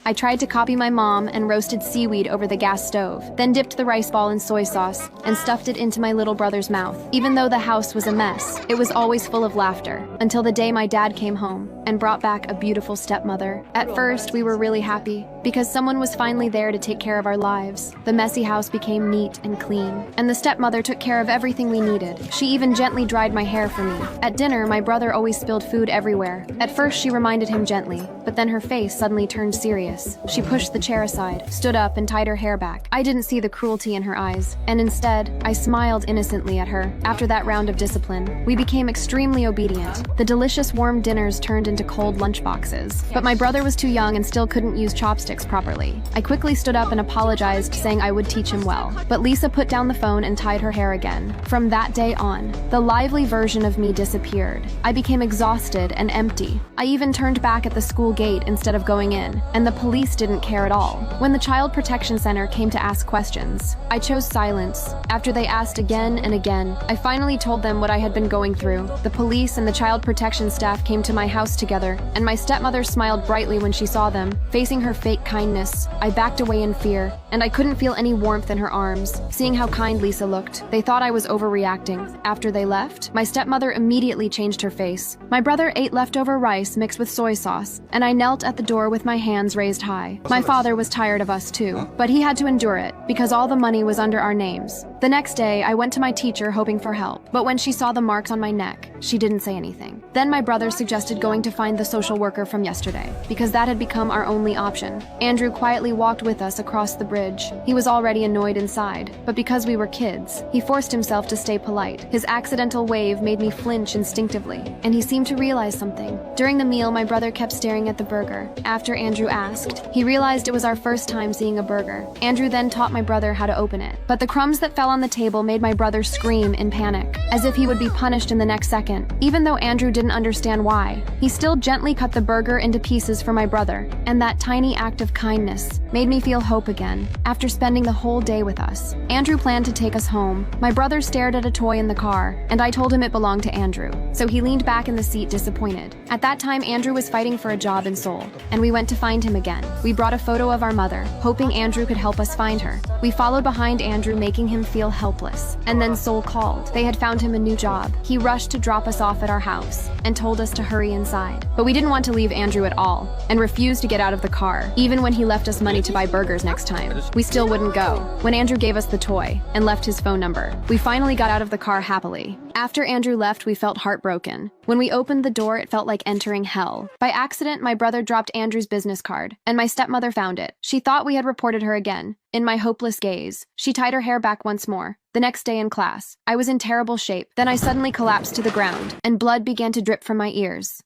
I tried to copy my mom and roasted seaweed over the gas stove, then dipped the rice ball in soy sauce and stuffed it into my little brother's mouth. Even though the house was a mess, it was always full of laughter, until the day my dad came home and brought back a beautiful stepmother. At first, we were really happy, because someone was finally there to take care of our lives. The messy house became neat and clean, and the stepmother took care of everything we needed. She even gently dried my hair for me. At dinner, my brother always spilled food everywhere. At first, she reminded him gently, but then her face suddenly turned serious. She pushed the chair aside, stood up, and tied her hair back. I didn't see the cruelty in her eyes, and instead, I smiled innocently at her. After that round of discipline, we became extremely obedient. The delicious warm dinners turned into cold lunchboxes. But my brother was too young and still couldn't use chopsticks properly. I quickly stood up and apologized, saying I would teach him well. But Lisa put down the phone and tied her hair again. From that day on, the lively version of me disappeared. I became exhausted and empty. I even turned back at the school gate instead of going in, and the police didn't care at all. When the Child Protection Center came to ask questions, I chose silence. After they asked again and again, I finally told them what I had been going through. The police and the child protection staff came to my house together, and my stepmother smiled brightly when she saw them. Facing her fake kindness, I backed away in fear, and I couldn't feel any warmth in her arms. Seeing how kind Lisa looked, they thought I was overreacting. After they left, my stepmother immediately changed her face. My brother ate leftover rice mixed with soy sauce, and I knelt at the door with my hands raised high. My father was tired of us too, but he had to endure it, because all the money was under our names. The next day, I went to my teacher hoping for help, but when she saw the marks on my neck, she didn't say anything. Then my brother suggested going to find the social worker from yesterday, because that had become our only option. Andrew quietly walked with us across the bridge. He was already annoyed inside, but because we were kids, he forced himself to stay polite. His accidental wave made me flinch instinctively, and he seemed to realize something. During the meal, my brother kept staring at the burger. After Andrew asked, he realized it was our first time seeing a burger. Andrew then taught my brother how to open it, but the crumbs that fell on the table made my brother scream in panic, as if he would be punished in the next second. Even though Andrew didn't understand why, he still gently cut the burger into pieces for my brother, and that tiny act of kindness made me feel hope again. After spending the whole day with us, Andrew planned to take us home. My brother stared at a toy in the car, and I told him it belonged to Andrew, so he leaned back in the seat disappointed. At that time, Andrew was fighting for a job in Seoul, and we went to find him again. We brought a photo of our mother, hoping Andrew could help us find her. We followed behind Andrew, making him feel helpless. And then Seoul called. They had found him a new job. He rushed to drop us off at our house and told us to hurry inside. But we didn't want to leave Andrew at all, and refused to get out of the car. Even when he left us money to buy burgers next time, we still wouldn't go. When Andrew gave us the toy and left his phone number, we finally got out of the car happily. After Andrew left, we felt heartbroken. When we opened the door, it felt like entering hell. By accident, my brother dropped Andrew's business card, and my stepmother found it. She thought we had reported her again. In my hopeless gaze, she tied her hair back once more. The next day in class, I was in terrible shape. Then I suddenly collapsed to the ground, and blood began to drip from my ears.